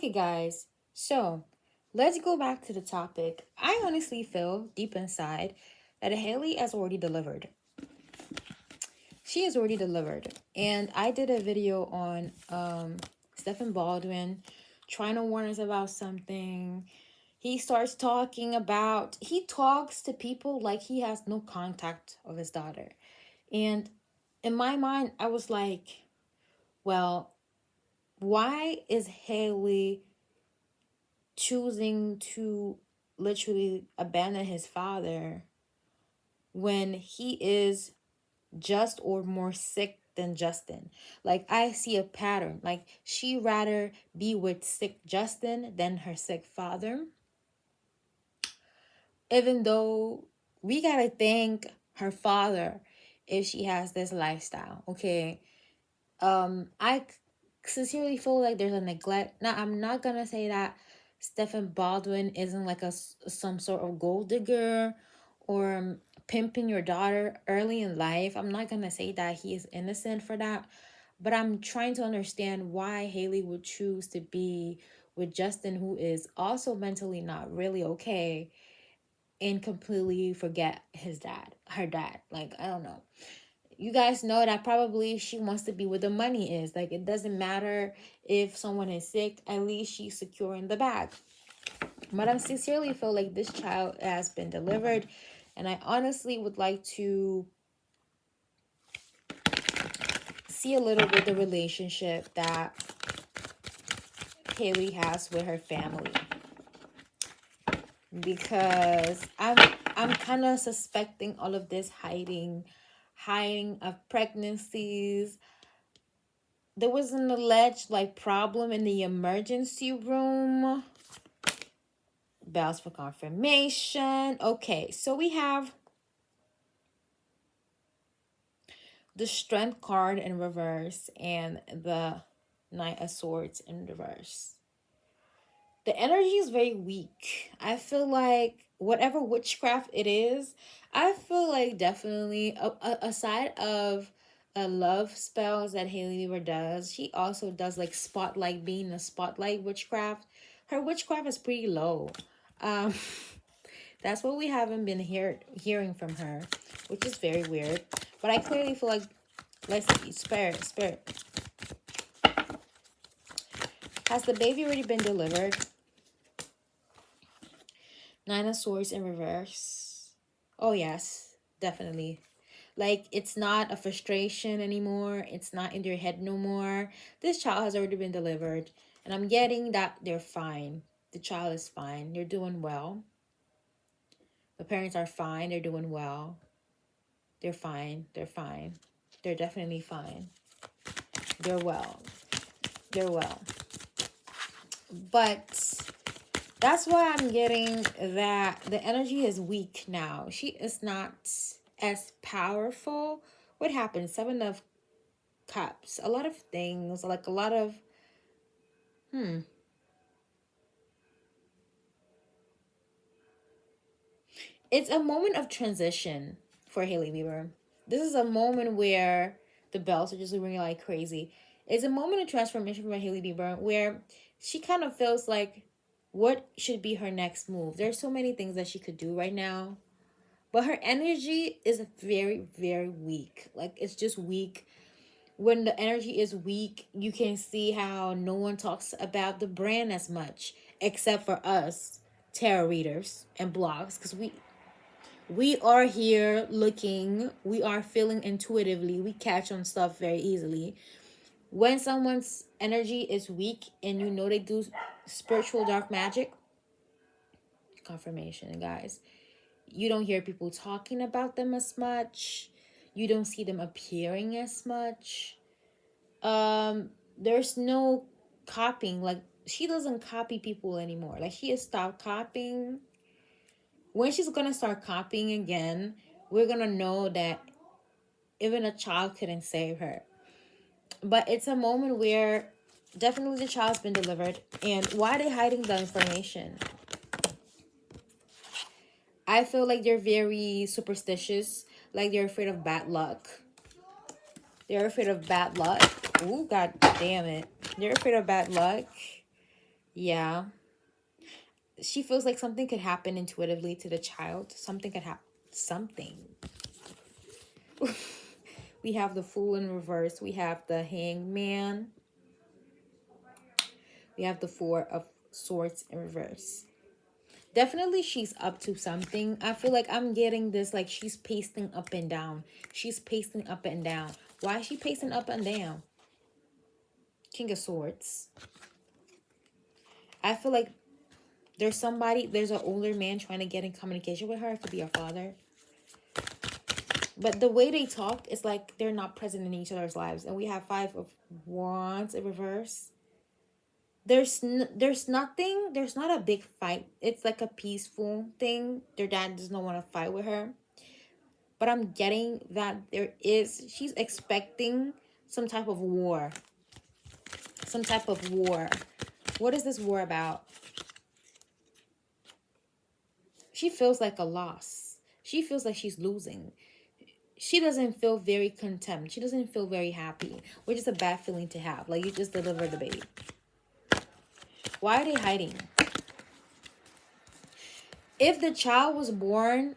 Okay, guys, so let's go back to the topic. I honestly feel deep inside that Hailey has already delivered. She has already delivered. And I did a video on Stephen Baldwin trying to warn us about something. He starts talking about, he talks to people like he has no contact of his daughter. And in my mind, I was like, well, why is Hailey choosing to literally abandon his father when he is just or more sick than Justin? Like, I see a pattern. Like, she rather be with sick Justin than her sick father. Even though we gotta thank her father if she has this lifestyle, okay? I sincerely feel like there's a neglect. Now, I'm not gonna say that Stephen Baldwin isn't like some sort of gold digger or pimping your daughter early in life. I'm not gonna say that he is innocent for that, but I'm trying to understand why Hailey would choose to be with Justin, who is also mentally not really okay, and completely forget her dad. Like, I don't know. You guys know that probably she wants to be where the money is. Like, it doesn't matter if someone is sick, at least she's securing the bag. But I sincerely feel like this child has been delivered, and I honestly would like to see a little bit the relationship that Hailey has with her family, because I'm kind of suspecting all of this hiding of pregnancies. There was an alleged like problem in the emergency room. Bells for confirmation. Okay, so we have the Strength card in reverse and the Knight of Swords in reverse. The energy is very weak. I feel like whatever witchcraft it is, I feel like definitely aside of love spells that Hailey Weaver does, she also does like spotlight, being a spotlight witchcraft. Her witchcraft is pretty low. Um, that's what we haven't been hearing from her, which is very weird. But I clearly feel like, let's see, spirit. Has the baby already been delivered? Nine of Swords in reverse. Oh, yes, definitely. Like, it's not a frustration anymore. It's not in their head no more. This child has already been delivered. And I'm getting that they're fine. The child is fine. They're doing well. The parents are fine. They're doing well. They're fine. They're fine. They're definitely fine. They're well. They're well. But that's why I'm getting that the energy is weak now. She is not as powerful. What happened? Seven of Cups. A lot of things, like a lot of It's a moment of transition for Hailey Bieber. This is a moment where the bells are just ringing like crazy. It's a moment of transformation for Hailey Bieber where she kind of feels like what should be her next move. There's so many things that she could do right now, but her energy is very, very weak. Like, it's just weak. When the energy is weak, you can see how no one talks about the brand as much, except for us tarot readers and blogs, because we are here looking, we are feeling intuitively, we catch on stuff very easily. When someone's energy is weak and you know they do spiritual dark magic, confirmation, guys, you don't hear people talking about them as much. You don't see them appearing as much. There's no copying. Like, she doesn't copy people anymore. Like, she has stopped copying. When she's gonna start copying again, we're gonna know that even a child couldn't save her. But it's a moment where definitely the child's been delivered. And why are they hiding the information? I feel like they're very superstitious. Like, they're afraid of bad luck. They're afraid of bad luck. Ooh, god damn it. They're afraid of bad luck. Yeah. She feels like something could happen intuitively to the child. Something could happen. Something. We have the Fool in reverse. We have the Hangman. We have the Four of Swords in reverse. Definitely she's up to something. I feel like I'm getting this, like she's pacing up and down. She's pacing up and down. Why is she pacing up and down? King of Swords. I feel like there's an older man trying to get in communication with her. It could be her father. But the way they talk is like they're not present in each other's lives. And we have Five of Wands in reverse. There's nothing, there's not a big fight. It's like a peaceful thing. Their dad does not want to fight with her. But I'm getting that she's expecting some type of war. Some type of war. What is this war about? She feels like a loss. She feels like she's losing. She doesn't feel very content. She doesn't feel very happy, which is a bad feeling to have. Like, you just delivered the baby. Why are they hiding? If the child was born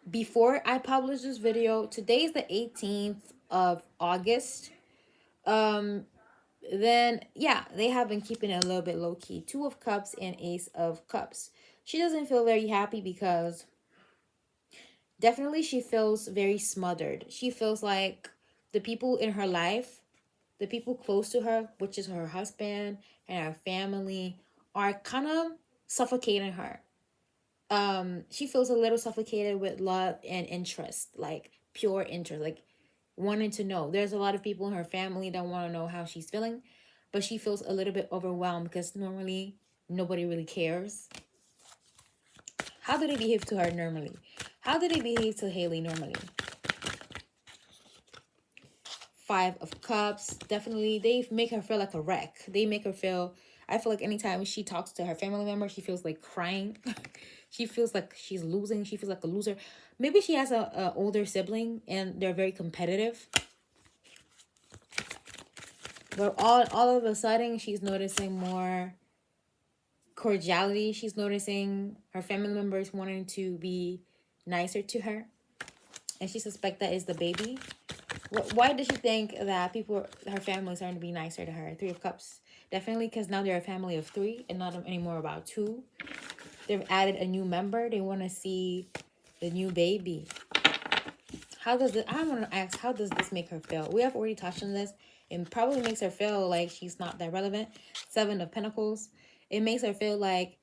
before I published this video, today is the 18th of August. Then yeah, they have been keeping it a little bit low key. Two of Cups and Ace of Cups. She doesn't feel very happy because definitely she feels very smothered. She feels like the people in her life, the people close to her, which is her husband and her family, are kind of suffocating her. She feels a little suffocated with love and interest, like pure interest, like wanting to know. There's a lot of people in her family that want to know how she's feeling, but she feels a little bit overwhelmed because normally nobody really cares. How do they behave to her normally? How do they behave to Hailey normally? Five of Cups. Definitely, they make her feel like a wreck. They make her feel... I feel like anytime she talks to her family member, she feels like crying. She feels like she's losing. She feels like a loser. Maybe she has a older sibling and they're very competitive. But all of a sudden, she's noticing more cordiality. She's noticing her family members wanting to be nicer to her. And she suspects that is the baby. Why does she think that her family is starting to be nicer to her? Three of Cups. Definitely because now they're a family of three and not anymore about two. They've added a new member. They want to see the new baby. I want to ask, how does this make her feel? We have already touched on this. It probably makes her feel like she's not that relevant. Seven of Pentacles. It makes her feel like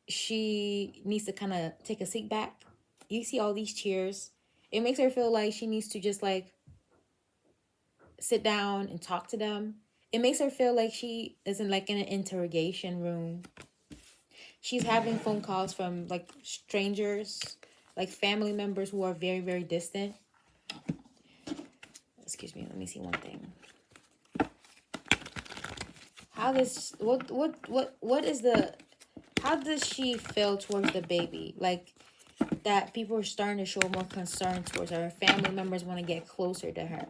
she needs to kind of take a seat back. You see all these cheers. It makes her feel like she needs to just like sit down and talk to them. It makes her feel like she isn't like in an interrogation room. She's having phone calls from like strangers, like family members who are very, very distant. Excuse me, let me see one thing. How does how does she feel towards the baby? Like that people are starting to show more concern towards her. Her family members want to get closer to her.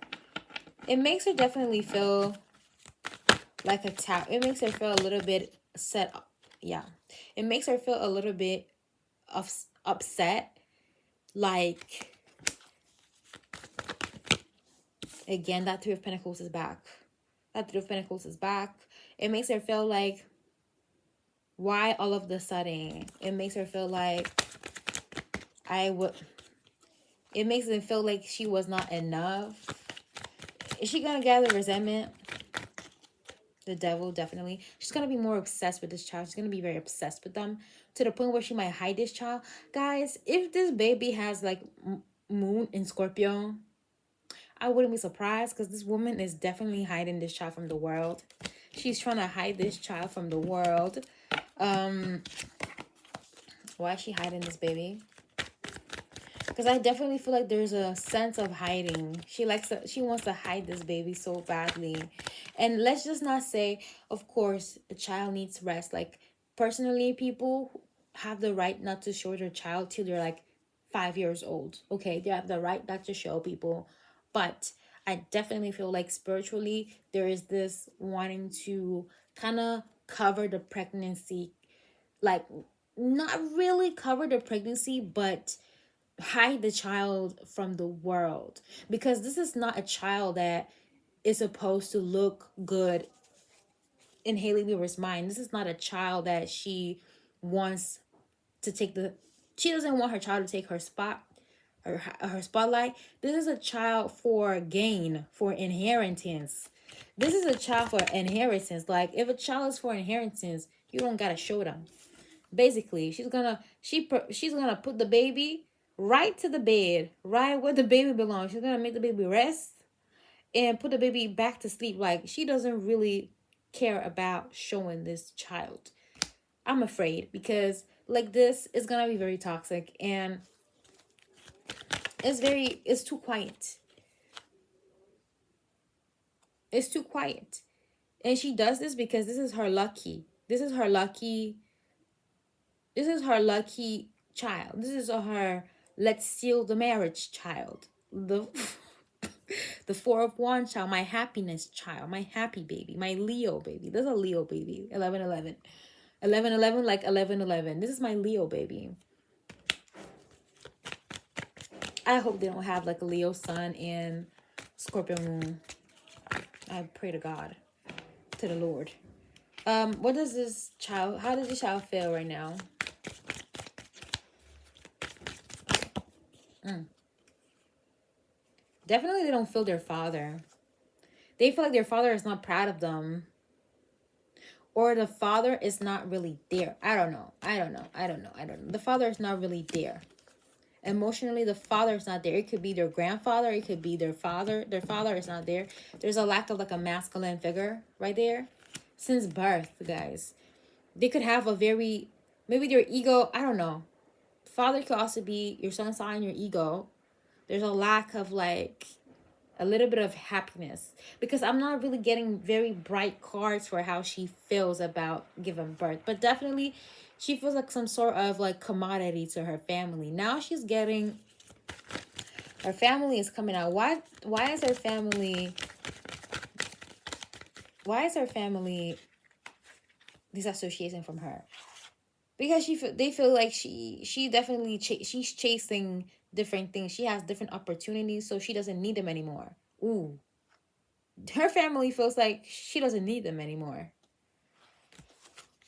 It makes her definitely feel like attacked. It makes her feel a little bit set. Yeah. It makes her feel a little bit upset. Like, again, that Three of Pentacles is back. That Three of Pentacles is back. It makes her feel like, why all of the sudden? It makes her feel like it makes her feel like she was not enough. Is she gonna gather resentment? The Devil, definitely. She's gonna be more obsessed with this child. She's gonna be very obsessed with them to the point where she might hide this child. Guys, if this baby has like Moon in Scorpio, I wouldn't be surprised because this woman is definitely hiding this child from the world. She's trying to hide this child from the world. Why is she hiding this baby? Because I definitely feel like there's a sense of hiding. She wants to hide this baby so badly. And let's just not say, of course, the child needs rest. Like, personally, people have the right not to show their child till they're like 5 years old. Okay, they have the right not to show people. But I definitely feel like spiritually, there is this wanting to kind of cover the pregnancy, like not really cover the pregnancy, but hide the child from the world, because this is not a child that is supposed to look good in Hailey Weaver's mind. This is not a child that she wants to take the, she doesn't want her child to take her spot, her spotlight. This is a child for gain, for inheritance. This is a child for inheritance. Like, if a child is for inheritance, you don't gotta show them. Basically, she's gonna put the baby right to the bed, right where the baby belongs. She's gonna make the baby rest and put the baby back to sleep. Like, she doesn't really care about showing this child. I'm afraid, because like, this is gonna be very toxic, and it's too quiet. It's too quiet. And she does this because this is her lucky. This is her lucky child. This is her let's seal the marriage child. The the 4 of Wands child, my happiness child, my happy baby, my Leo baby. There's a Leo baby. 11-11. 11-11, like 11-11. This is my Leo baby. I hope they don't have like a Leo sun and Scorpio moon. I pray to God, to the Lord. What does this child, how does this child feel right now? Definitely they don't feel their father. They feel like their father is not proud of them. Or the father is not really there. I don't know. The father is not really there. Emotionally, the father is not there. It could be their grandfather. It could be their father. Their father is not there. There's a lack of like a masculine figure right there. Since birth, guys. They could have a very, maybe their ego, I don't know. Father could also be your sun sign, your ego. There's a lack of like a little bit of happiness, because I'm not really getting very bright cards for how she feels about giving birth, but definitely she feels like some sort of like commodity to her family. Now she's getting, her family is coming out. Why is her family disassociating from her? Because they feel like she definitely she's chasing different things. She has different opportunities, so she doesn't need them anymore. Ooh. Her family feels like she doesn't need them anymore.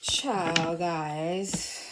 Ciao, guys.